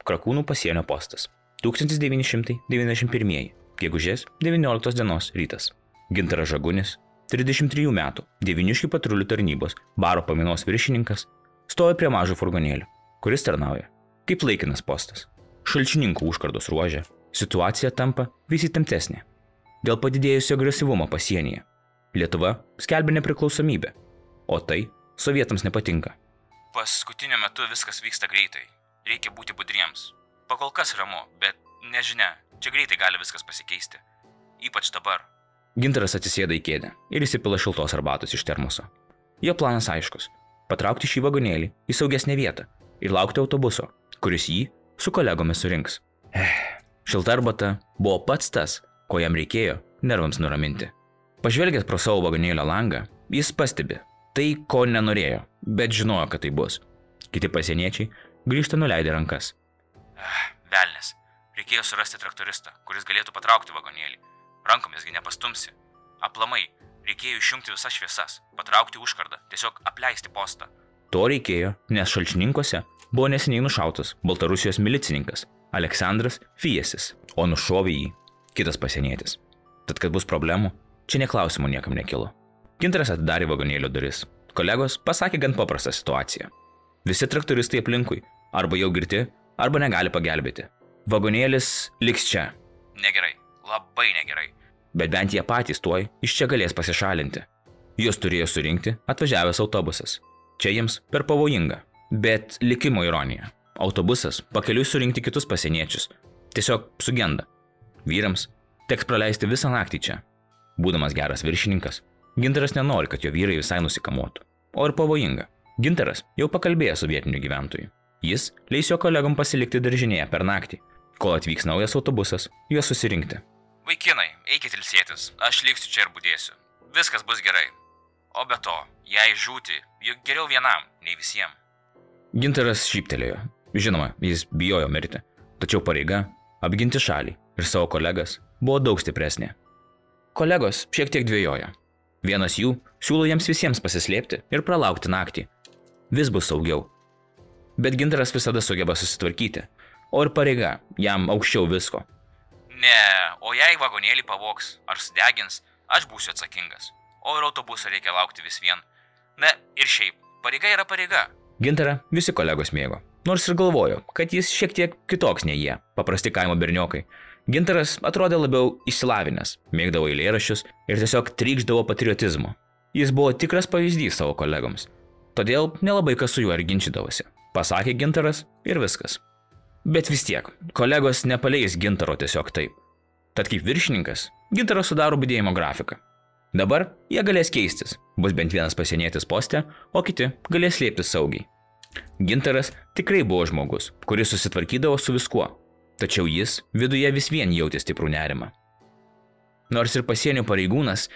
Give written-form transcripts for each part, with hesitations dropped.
Krakūnų pasienio postas. 1991. Gegužės 19 dienos rytas. Gintaras Žagunis, 33 metų, Devyniškių patrulių tarnybos, baro pamainos viršininkas, stovi prie mažo furgonėlio, kuris tarnauja kaip laikinas postas. Šalčininkų užkardos ruože situacija tampa vis įtemptesnė. Dėl padidėjusio agresyvumo pasienyje Lietuva skelbia nepriklausomybę, o tai sovietams nepatinka. Paskutiniu metu viskas vyksta greitai. Reikia būti budriems. Pakol kas ramu, bet nežinia, čia greitai gali viskas pasikeisti. Ypač dabar. Gintaras atsisėda į kėdę ir įsipila šiltos arbatos iš termoso. Jo planas aiškus – patraukti šį vagonėlį į saugesnę vietą ir laukti autobuso, kuris jį su kolegomis surinks. Šilta arbata buvo pats tas, ko jam reikėjo nervams nuraminti. Pažvelgęs pro savo vagonėlio langą, jis pastebi tai, ko nenorėjo, bet žinojo, kad tai bus. Kiti pasieniečiai grįžta nuleidę rankas. Velnis. Reikėjo surasti traktoristą, kuris galėtų patraukti vagonėlį. Rankomėsgi nepastumsi. Aplamai, reikėjo išjungti visas šviesas, patraukti užkardą, tiesiog apleisti postą. To reikėjo, nes Šalčininkuose buvo neseniai nušautas Baltarusijos milicininkas Aleksandras Fijesis, o nušovė jį kitas pasienietis. Tad, kad bus problemų, čia neklausimų niekam nekilo. Gintaras atidarė vagonėlio duris. Kolegos pasakė gan paprastą situaciją. Visi traktoristai aplinkui arba jau girti, arba negali pagelbėti. Vagonėlis liks čia. Negerai, labai negerai. Bet bent jie patys tuoj iš čia galės pasišalinti. Juos turėjo surinkti atvažiavęs autobusas. Čia jiems per pavojinga. Bet likimo ironija. Autobusas pakeliui surinkti kitus pasieniečius. Tiesiog sugenda. Vyrams teks praleisti visą naktį čia. Būdamas geras viršininkas, Gintaras nenori, kad jo vyrai visai nusikamuotų. O ir pavojinga. Gintaras jau pakalbėjo su vietiniu gyventoju. Jis leis jo kolegom pasilikti daržinėje per naktį, kol atvyks naujas autobusas juos susirinkti. Vaikinai, eikit ilsėtis, aš liksiu čia ir budėsiu. Viskas bus gerai. O be to, jei žūti, juk geriau vienam, nei visiems. Gintaras šyptelėjo. Žinoma, jis bijojo mirti. Tačiau pareiga apginti šalį ir savo kolegas buvo daug stipresnė. Kolegos šiek tiek dvejoja. Vienas jų siūlo jiems visiems pasislėpti ir pralaukti naktį. Vis bus saugiau. Bet Gintaras visada sugeba susitvarkyti, o ir pareiga jam aukščiau visko. Ne, o jei vagonėlį pavogs ar sudegins, aš būsiu atsakingas. O ir autobusą reikia laukti vis vien. Na ir šiaip, pareiga yra pareiga. Gintarą visi kolegos mėgo, nors ir galvojo, kad jis šiek tiek kitoks nei jie, paprasti kaimo berniokai. Gintaras atrodė labiau išsilavinęs, mėgdavo eilėraščius ir tiesiog trykšdavo patriotizmu. Jis buvo tikras pavyzdys savo kolegoms, todėl nelabai kas su juo ir ginčydavosi. Pasakė Gintaras ir viskas. Bet vis tiek, kolegos nepaleis Gintaro tiesiog taip. Tad kaip viršininkas, Gintaras sudaro budėjimo grafiką. Dabar jie galės keistis, bus bent vienas pasienietis poste, o kiti galės slėptis saugiai. Gintaras tikrai buvo žmogus, kuris susitvarkydavo su viskuo, tačiau jis viduje vis vien jautė stiprų nerimą. Nors ir pasienio pareigūnas,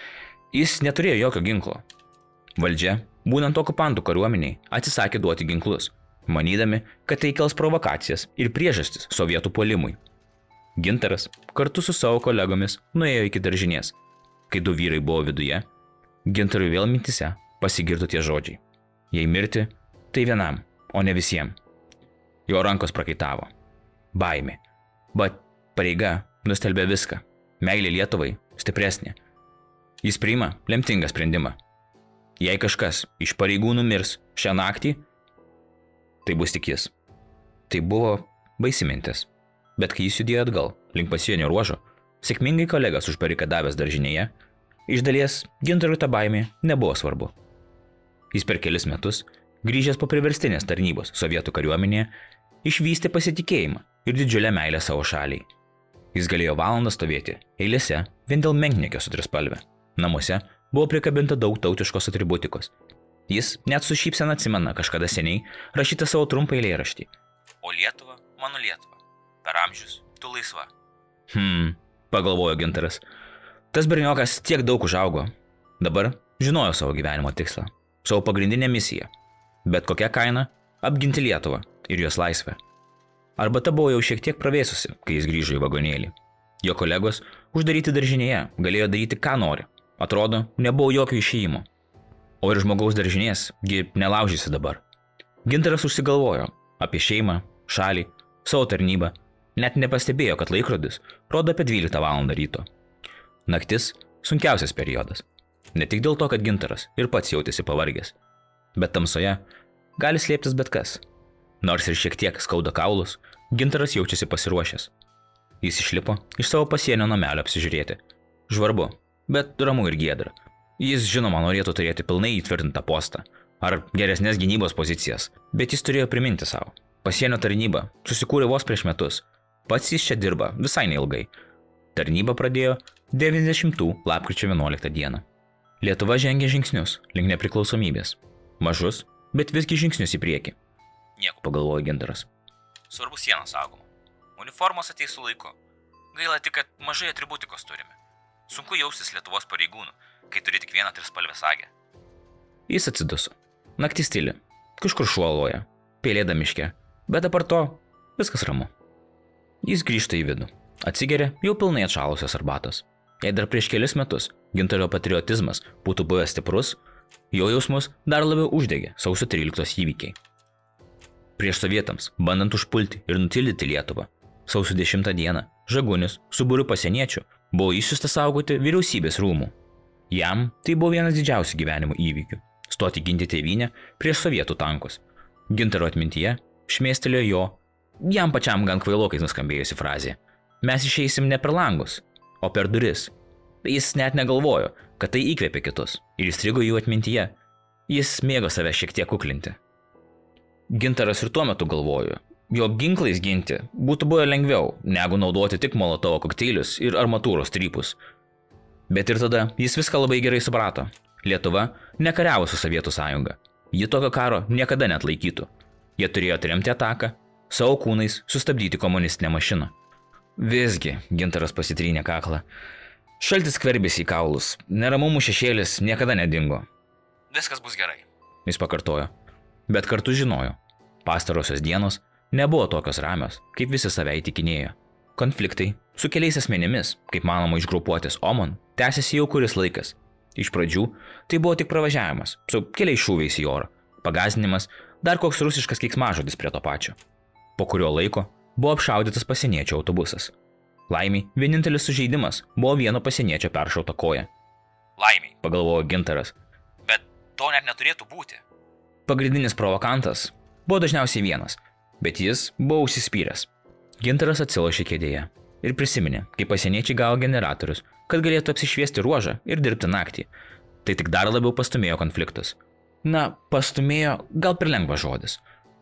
jis neturėjo jokio ginklo. Valdžia, būnant okupantų kariuomeniai, atsisakė duoti ginklus, manydami, kad tai kels provokacijas ir priežastis sovietų puolimui. Gintaras kartu su savo kolegomis nuėjo iki daržinės. Kai du vyrai buvo viduje, Gintarui vėl mintise pasigirdo tie žodžiai. Jei mirti, tai vienam, o ne visiems. Jo rankos prakaitavo. Baimė. Bet pareiga nustelbė viską. Meilė Lietuvai stipresnė. Jis priima lemtingą sprendimą. Jei kažkas iš pareigūnų mirs šią naktį, tai bus tik jis. Tai buvo baisi mintis. Bet kai jis judėjo atgal, link pasienio ruožo, sėkmingai kolegas užbarikadavęs daržinėje, iš dalies Gintarui ta baimė nebuvo svarbu. Jis per kelis metus, grįžęs po priverstinės tarnybos sovietų kariuomenėje, išvystė pasitikėjimą ir didžiulę meilę savo šaliai. Jis galėjo valandą stovėti eilėse vien dėl menkniekio su trispalve. Namuose buvo prikabinta daug tautiškos atributikos. Jis net su šypsena atsimena kažkada seniai rašytą savo trumpą eilėraštį. O Lietuva, mano Lietuva, per amžius tu laisva. Pagalvojo Gintaras. Tas berniokas tiek daug užaugo. Dabar žinojo savo gyvenimo tikslą, savo pagrindinę misiją. Bet kokia kaina apginti Lietuvą ir jos laisvę. Arbata buvo jau šiek tiek pravėsusi, kai jis grįžo į vagonėlį. Jo kolegos uždaryti daržinėje galėjo daryti ką nori. Atrodo, nebuvo jokio išėjimo. O ir žmogaus daržinės gi nelaužysi dabar. Gintaras užsigalvojo apie šeimą, šalį, savo tarnybą, net nepastebėjo, kad laikrodis rodo apie 12 val. Ryto. Naktis sunkiausias periodas. Ne tik dėl to, kad Gintaras ir pats jautėsi pavargęs, bet tamsoje gali slėptis bet kas. Nors ir šiek tiek skauda kaulus, Gintaras jaučiasi pasiruošęs. Jis išlipo iš savo pasienio namelio apsižiūrėti. Žvarbu, bet ramu ir giedra. Jis, žinoma, norėtų turėti pilnai įtvirtintą postą ar geresnės gynybos pozicijas, bet jis turėjo priminti savo. Pasienio tarnyba susikūrė vos prieš metus. Pats jis čia dirba visai neilgai. Tarnybą pradėjo 90 lapkričio 11 dieną. Lietuva žengė žingsnius link nepriklausomybės. Mažus, bet visgi žingsnius į priekį. Nieko, Pagalvojo Gintaras. svarbu sieną saugoma. Uniformos ateis su laiku. Gaila tik, kad mažai atributikos turime. Sunku jaustis Lietuvos pareigūnų, kai turi tik vieną trispalvę sagę. Jis atsiduso. Naktis tyli. Kažkur šuo loja. Pelėda miške. Bet apart to, viskas ramu. Jis grįžta į vidų. Atsigeria jau pilnai atšalusios arbatos. Jei dar prieš kelis metus Gintario patriotizmas būtų buvęs stiprus, jo jausmus dar labiau uždegė sausio 13 įvykiai. Prieš sovietams, bandant užpulti ir nutildyti Lietuvą, sausio 10 dieną Žagunis su būriu pasieniečių buvo išsiųstas saugoti vyriausybės rūmų. Jam tai buvo vienas didžiausių gyvenimo įvykių – stoti ginti tėvynę prieš sovietų tankus. Gintaro atmintyje šmėstelėjo jo, jam pačiam gan kvailokai nuskambėjusi frazė: "Mes išeisim ne per langus, o per duris." Jis net negalvojo, kad tai įkvėpė kitus ir įstrigo jų atmintyje. Jis mėgo save šiek tiek kuklinti. Gintaras ir tuo metu galvojo, jog ginklais ginti būtų buvę lengviau, negu naudoti tik molotovo kokteilius ir armatūros strypus. Bet ir tada jis viską labai gerai suprato. Lietuva nekariavo su Sovietų sąjunga. Ji tokio karo niekada net laikytų. Jie turėjo atremti ataką, savo kūnais sustabdyti komunistinę mašiną. Visgi, Gintaras pasitrynė kaklą. Šaltis skverbėsi į kaulus, neramumų šešėlis niekada nedingo. Viskas bus gerai. Jis pakartojo, bet kartu žinojo. Pastarosios dienos nebuvo tokios ramios, kaip visi save įtikinėjo. Konfliktai su keliais asmenimis, kaip manoma iš grupuotės OMON, tęsiasi jau kuris laikas. Iš pradžių tai buvo tik pravažiavimas su keliais šūviais į orą, pagąsdinimas, dar koks rusiškas keiksmažodis prie to pačio. Po kurio laiko buvo apšaudytas pasieniečio autobusas. Laimiai, vienintelis sužeidimas buvo vieno pasieniečio peršauta koja. Laimiai, Pagalvojo Gintaras. bet to net neturėtų būti. Pagrindinis provokantas buvo dažniausiai vienas, bet jis buvo užsispyręs. Gintaras atsilošė kėdėje ir prisiminė, kaip pasieniečiai gavo generatorius, kad galėtų apsišviesti ruožą ir dirbti naktį. Tai tik dar labiau pastumėjo konfliktus. Na, pastumėjo gal per lengvas žodis.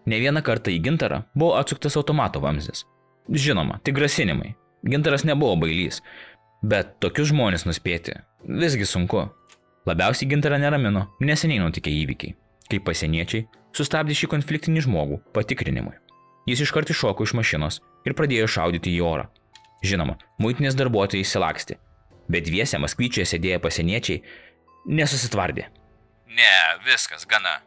Ne vieną kartą į Gintarą buvo atsuktas automato vamzdis. Žinoma, tik grasinimai. Gintaras nebuvo bailys, bet tokius žmonės nuspėti visgi sunku. Labiausiai Gintarą neramino neseniai nutikę įvykiai, kai pasieniečiai sustabdė šį konfliktinį žmogų patikrinimui. Jis iškart iššoko iš mašinos ir pradėjo šaudyti į orą. Žinoma, muitinės darbuotojai išsilakstė, bet dviese Maskvyčioje sėdėję pasieniečiai nesusitvardė. Ne, viskas, gana.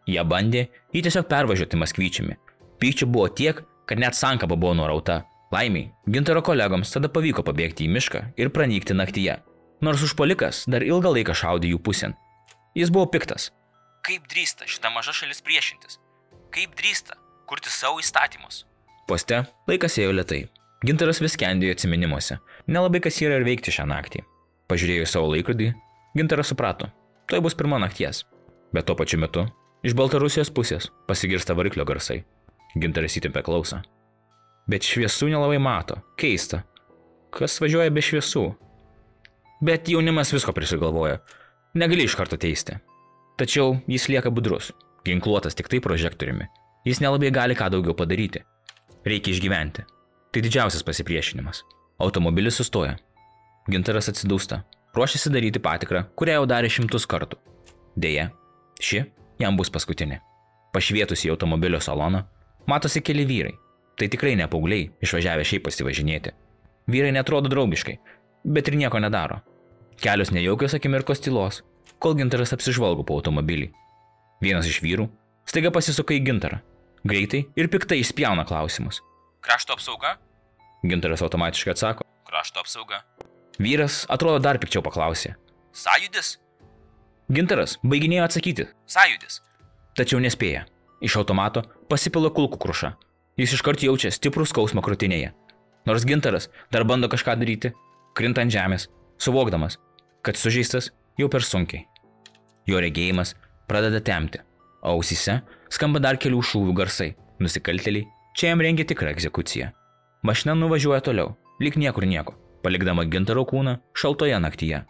Jie bandė jį tiesiog pervažiuoti Maskvyčiumi. Pykčio buvo tiek, kad net sankaba buvo nurauta. Laimiai, Gintaro kolegoms tada pavyko pabėgti į mišką ir pranykti naktyje, nors užpuolikas dar ilgą laiką šaudė jų pusėn. Jis buvo piktas. Kaip drįsta šita maža šalis priešintis? Kaip drįsta kurti savo įstatymus? Poste laikas ėjo lėtai. Gintaras vis skendėjo atsiminimuose. Nelabai kas yra ir veikti šią naktį. Pažiūrėjo į savo laikrodį, Gintaras suprato. Tai bus pirma nakties. Bet tuo pačiu metu iš Baltarusijos pusės pasigirsta variklio garsai. Gintaras įtempė klausą. Bet šviesų nelabai mato. Keista. Kas važiuoja be šviesų? Bet jaunimas visko prisigalvoja. Negali iš karto teisti. Tačiau jis lieka budrus. Ginkluotas tik tai prožektoriumi. Jis nelabai gali ką daugiau padaryti. Reikia išgyventi. Tai didžiausias pasipriešinimas. Automobilis sustoja. Gintaras atsidūsta. Ruošiasi daryti patikrą, kurią jau darė 100 kartų. Deja, ši jam bus paskutinė. Pašvietus į automobilio saloną, matosi keli vyrai. Tai tikrai ne paaugliai, išvažiavę šiaip pasivažinėti. Vyrai netrodo draugiškai, bet ir nieko nedaro. Kelios nejaukios akimirkos tylos, kol Gintaras apsižvalgo po automobilį. Vienas iš vyrų staiga pasisuka į Gintarą. Greitai ir piktai išspjauna klausimus. Krašto apsauga? Gintaras automatiškai atsako. Krašto apsauga. Vyras atrodo dar pikčiau paklausė. Sąjūdis? Gintaras baiginėjo atsakyti, Sąjūdis. tačiau nespėja. Iš automato pasipila kulkų kruša. Jis iškart jaučia stiprų skausmą krūtinėje. Nors Gintaras dar bando kažką daryti, krinta ant žemės, suvokdamas, kad sužeistas jau per sunkiai. Jo regėjimas pradeda temti, o ausyse skamba dar kelių šūvių garsai. Nusikaltėliai čia jam rengia tikrą egzekuciją. Mašina nuvažiuoja toliau, lyg niekur nieko, palikdama Gintaro kūną šaltoje naktyje.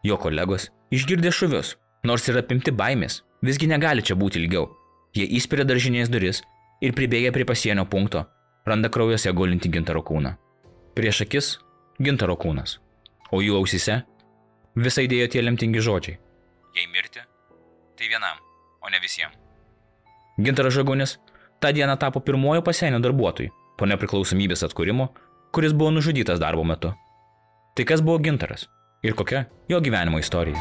Jo kolegos išgirdė šūvius, nors ir apimti baimės, visgi negali čia būti ilgiau. Jie įspiria daržinės duris ir pribėgę prie pasienio punkto, randa kraujose gulinti Gintaro kūną. Prieš akis Gintaro kūnas, o jų ausyse visai dėjo tie lemtingi žodžiai. Jei mirti, tai vienam, o ne visiems. Gintaras Žagunis tą dieną tapo pirmojo pasienio darbuotoju po nepriklausomybės atkūrimo, kuris buvo nužudytas darbo metu. Tai kas buvo Gintaras ir kokia jo gyvenimo istorija?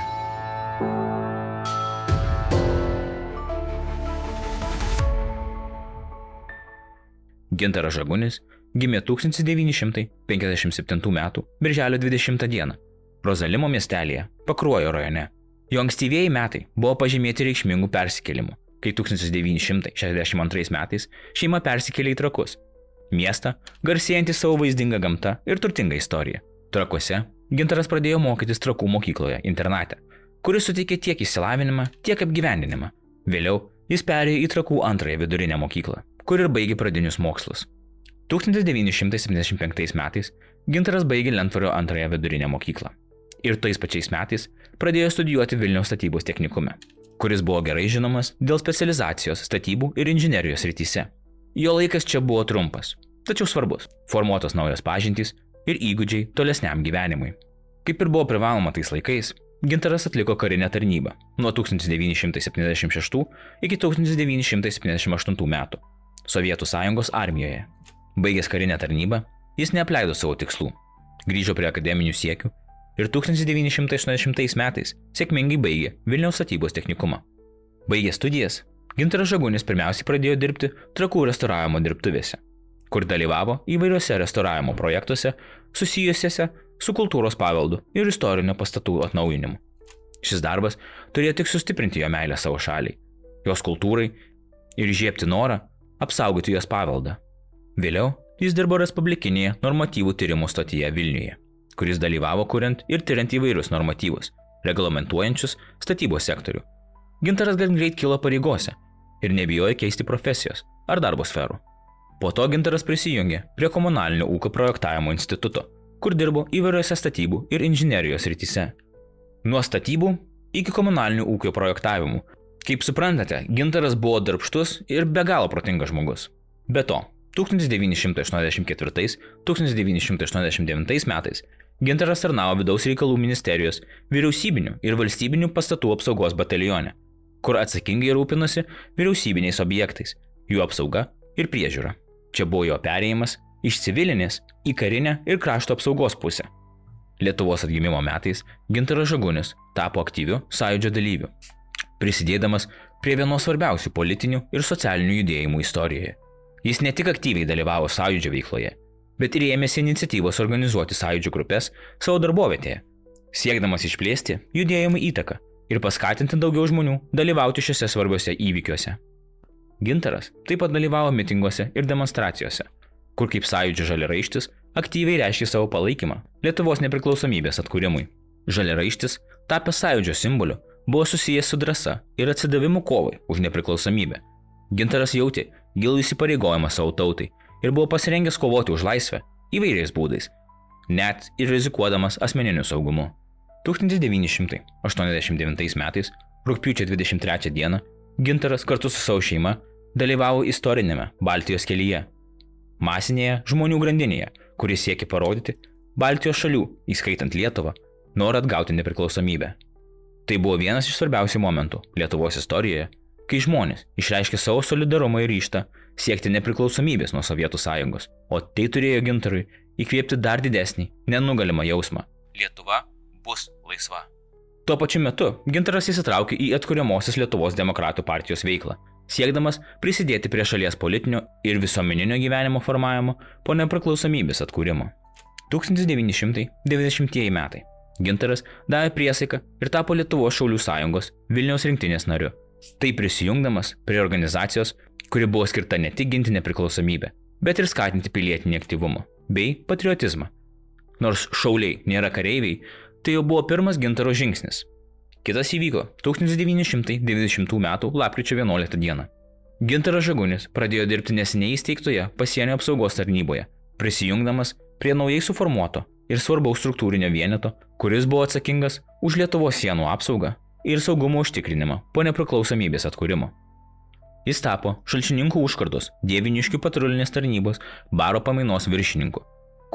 Gintaras Žagunis gimė 1957 m. birželio 20 d. Rozalimo miestelyje, Pakruojo rajone. Jo ankstyvieji metai buvo pažymėti reikšmingų persikėlimų, kai 1962 metais šeima persikėlė į Trakus. Miestą, garsėjantį savo vaizdingą gamtą ir turtingą istoriją. Trakuose Gintaras pradėjo mokytis Trakų mokykloje internate, kuris suteikė tiek išsilavinimą, tiek apgyvendinimą. Vėliau jis perėjo į Trakų antrąją vidurinę mokyklą, kur ir baigė pradinius mokslus. 1975 metais Gintaras baigė Lentvario antrąją vidurinę mokyklą. Ir tais pačiais metais pradėjo studijuoti Vilniaus statybos technikume, kuris buvo gerai žinomas dėl specializacijos statybų ir inžinerijos srityse. Jo laikas čia buvo trumpas, tačiau svarbus, formuotos naujos pažintys ir įgūdžiai tolesniam gyvenimui. Kaip ir buvo privaloma tais laikais, Gintaras atliko karinę tarnybą nuo 1976 iki 1978 metų Sovietų Sąjungos armijoje. Baigęs karinę tarnybą, jis neapleido savo tikslų, grįžo prie akademinių siekių ir 1980 metais sėkmingai baigė Vilniaus statybos technikumą. Baigęs studijas, Gintaras Žagunis pirmiausiai pradėjo dirbti Trakų restauravimo dirbtuvėse, kur dalyvavo įvairiuose restauravimo projektuose susijusiuose su kultūros paveldu ir istorinio pastatų atnaujinimu. Šis darbas turėjo tik sustiprinti jo meilę savo šaliai, jos kultūrai ir įžiebti norą apsaugoti jos paveldą. Vėliau jis dirbo Respublikinėje normatyvų tyrimų stotyje Vilniuje, kuris dalyvavo kuriant ir tyriant įvairius normatyvus, reglamentuojančius statybos sektorių. Gintaras gan greit kilo pareigose ir nebijojo keisti profesijos ar darbo sferų. Po to Gintaras prisijungė prie Komunalinio ūkio projektavimo instituto, kur dirbo įvairiose statybų ir inžinerijos srityse. Nuo statybų iki komunalinių ūkio projektavimų. Kaip suprantate, Gintaras buvo darbštus ir be galo protingas žmogus. Be to, 1984–1989 metais Gintaras tarnavo Vidaus reikalų ministerijos vyriausybinių ir valstybinių pastatų apsaugos batalione, kur atsakingai rūpinosi vyriausybiniais objektais, jų apsauga ir priežiūra. Čia buvo jo perėjimas iš civilinės į karinę ir krašto apsaugos pusę. Lietuvos atgimimo metais Gintaras Žagunis tapo aktyviu sąjūdžio dalyviu, prisidėdamas prie vienos svarbiausių politinių ir socialinių judėjimų istorijoje. Jis ne tik aktyviai dalyvavo sąjūdžio veikloje, bet ir ėmėsi iniciatyvos organizuoti sąjūdžio grupės savo darbovietėje, siekdamas išplėsti judėjimų įtaką ir paskatinti daugiau žmonių dalyvauti šiuose svarbiuose įvykiuose. Gintaras taip pat dalyvavo mitinguose ir demonstracijose, kur kaip sąjūdžio žaliaraištis aktyviai reiškė savo palaikymą Lietuvos nepriklausomybės atkūrimui. Žaliaraištis, tapęs sąjūdžio simboliu, buvo susijęs su drąsa ir atsidavimu kovai už nepriklausomybę. Gintaras jautė gilų įsipareigojimą savo tautai ir buvo pasirengęs kovoti už laisvę įvairiais būdais, net ir rizikuodamas asmeniniu saugumu. 1989 metais, rugpjūčio 23 dieną, Gintaras kartu su savo šeima dalyvavo istorinėme Baltijos kelyje, masinėje žmonių grandinėje, kuris siekė parodyti Baltijos šalių, įskaitant Lietuvą, norą atgauti nepriklausomybę. Tai buvo vienas iš svarbiausių momentų Lietuvos istorijoje, kai žmonės išreiškė savo solidarumą ir ryžtą siekti nepriklausomybės nuo Sovietų Sąjungos, o tai turėjo Gintarui įkvėpti dar didesnį, nenugalimą jausmą. Lietuva bus laisva. Tuo pačiu metu Gintaras įsitraukė į atkuriamosios Lietuvos demokratų partijos veiklą, siekdamas prisidėti prie šalies politinio ir visuomeninio gyvenimo formavimo po nepriklausomybės atkūrimo. 1990 metai. Gintaras davė priesaiką ir tapo Lietuvos Šaulių sąjungos Vilniaus rinktinės nariu. Tai prisijungdamas prie organizacijos, kuri buvo skirta ne tik ginti nepriklausomybę, bet ir skatinti pilietinį aktyvumą bei patriotizmą. Nors šauliai nėra kareiviai, tai jau buvo pirmas Gintaro žingsnis. Kitas įvyko 1990 m. lapkričio 11 d. Gintaras Žagunis pradėjo dirbti neseniai įsteigtoje pasienio apsaugos tarnyboje, prisijungdamas prie naujai suformuoto ir svarbaus struktūrinio vieneto, kuris buvo atsakingas už Lietuvos sienų apsaugą ir saugumo užtikrinimą po nepriklausomybės atkūrimo. Jis tapo Šalčininkų užkardos Dieviniškių patrulinės tarnybos baro pamainos viršininku,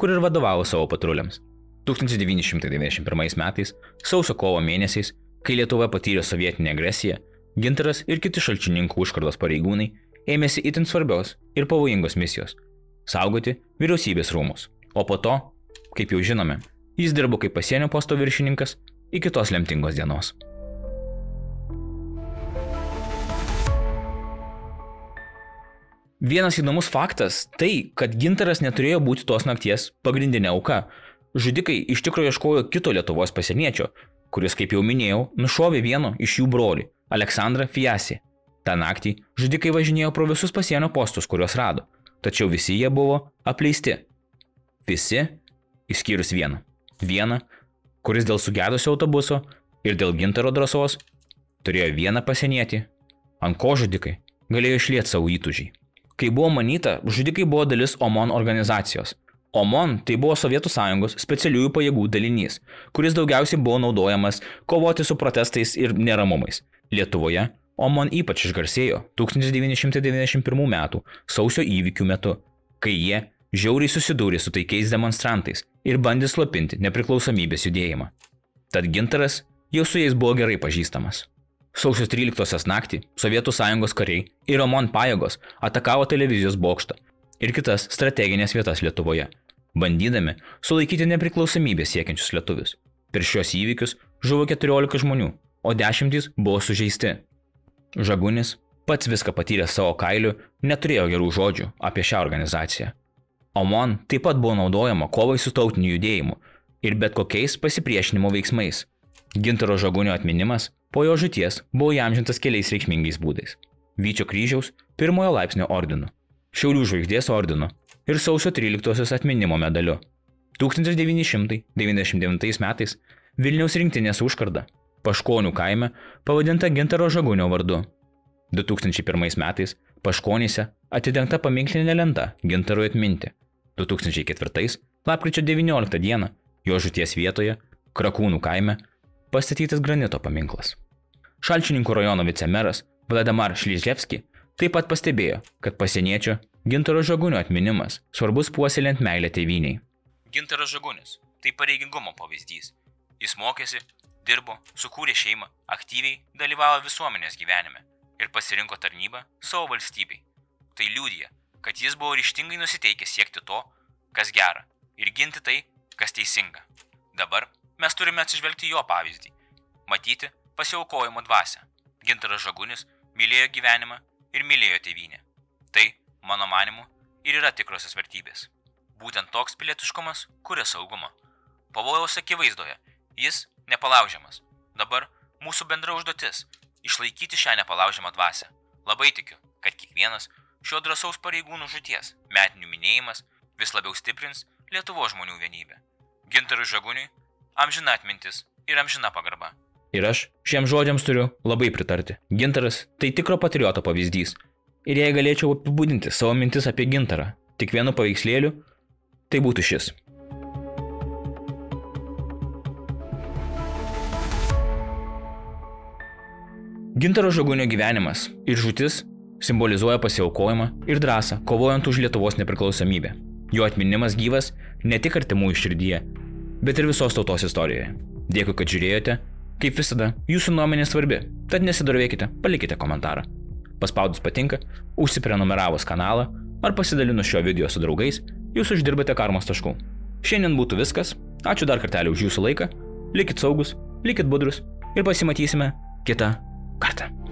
kur ir vadovavo savo patruliams. 1991 metais, sausio-kovo mėnesiais, kai Lietuva patyrė sovietinę agresiją, Gintaras ir kiti Šalčininkų užkardos pareigūnai ėmėsi itin svarbios ir pavojingos misijos – saugoti vyriausybės rūmus. O po to, kaip jau žinome, jis dirbo kaip pasienio posto viršininkas iki tos lemtingos dienos. Vienas įdomus faktas – tai, kad Gintaras neturėjo būti tos nakties pagrindinė auka. Žudikai iš tikrųjų ieškojo kito Lietuvos pasieniečio, kuris, kaip jau minėjau, nušovė vieno iš jų brolį, Aleksandrą Fiasį. Ta naktį žudikai važinėjo pro visus pasienio postus, kuriuos rado, tačiau visi jie buvo apleisti. Visi, išskyrus vieną. Vieną, kuris dėl sugedusio autobuso ir dėl Gintaro drąsos turėjo vieną pasienietį, ant ko žudikai galėjo išlieti savo įtūžį. Kai buvo manyta, žudikai buvo dalis OMON organizacijos. OMON tai buvo Sovietų Sąjungos specialiųjų pajėgų dalinys, kuris daugiausiai buvo naudojamas kovoti su protestais ir neramumais. Lietuvoje OMON ypač išgarsėjo 1991 metų sausio įvykių metu, kai jie žiauriai susidūrė su taikiais demonstrantais ir bandė slopinti nepriklausomybės judėjimą. Tad Gintaras jau su jais buvo gerai pažįstamas. Sausio 13 naktį Sovietų Sąjungos kariai ir OMON pajėgos atakavo televizijos bokštą ir kitas strateginės vietas Lietuvoje, bandydami sulaikyti nepriklausomybės siekiančius lietuvius. Per šios įvykius žuvo 14 žmonių, o 10 buvo sužeisti. Žagunis, pats viską patyręs savo kailiu, neturėjo gerų žodžių apie šią organizaciją. OMON taip pat buvo naudojama kovai su tautiniu judėjimu ir bet kokiais pasipriešinimo veiksmais. Gintaro Žagunio atminimas po jo žūties buvo įamžintas keliais reikšmingais būdais. Vyčio kryžiaus 1 laipsnio ordinu, Šiaulių žvaigždės ordinu ir sausio 13 atminimo medaliu. 1999 metais Vilniaus rinktinės užkarda Paškonių kaime pavadinta Gintaro Žagunio vardu. 2001 metais Paškonyse atidengta paminklinė lenta Gintarui atminti. 2004 lapkričio 19 dieną jo žūties vietoje Krakūnų kaime pastatytas granito paminklas. Šalčininkų rajono vicemeras Vladimir Šlyževski taip pat pastebėjo, kad pasieniečio Gintaro Žagunio atminimas svarbus puoselėjant meilę tėvynei. Gintaras Žagunis – tai pareigingumo pavyzdys. Jis mokėsi, dirbo, sukūrė šeimą, aktyviai dalyvavo visuomenės gyvenime ir pasirinko tarnybą savo valstybei. Tai liudija, kad jis buvo ryžtingai nusiteikęs siekti to, kas gera, ir ginti tai, kas teisinga. Dabar mes turime atsižvelgti jo pavyzdį, matyti pasiaukojimo dvasią. Gintaras Žagunis mylėjo gyvenimą ir mylėjo tėvynę. Tai, mano manimu, ir yra tikrosios vertybės. Būtent toks pilietiškumas kuria saugumą. Pavojaus akivaizdoje jis nepalaužiamas. Dabar mūsų bendra užduotis – išlaikyti šią nepalaužiamą dvasią. Labai tikiu, kad kiekvienas šio drąsaus pareigūnų žūties metinių minėjimas vis labiau stiprins Lietuvos žmonių vienybę. Gintarui Žaguniui amžina atmintis ir amžina pagarba. Ir aš šiems žodžiams turiu labai pritarti. Gintaras tai tikro patrioto pavyzdys. Ir jei galėčiau apibūdinti savo mintis apie Gintarą tik vienu paveikslėliu, tai būtų šis. Gintaro Žagunio gyvenimas ir žūtis simbolizuoja pasiaukojimą ir drąsą, kovojant už Lietuvos nepriklausomybę. Jo atminimas gyvas ne tik artimųjų širdyje, bet ir visos tautos istorijoje. Dėkui, kad žiūrėjote. Kaip visada, jūsų nuomonė svarbi, tad nesidrovėkite, palikite komentarą. Paspaudus patinka, užsiprenumeravus kanalą ar pasidalinus šio video su draugais, jūs uždirbate karmos taškų. Šiandien būtų viskas. Ačiū dar kartelį už jūsų laiką. Likit saugus, likit budrus ir pasimatysime kitą kartą.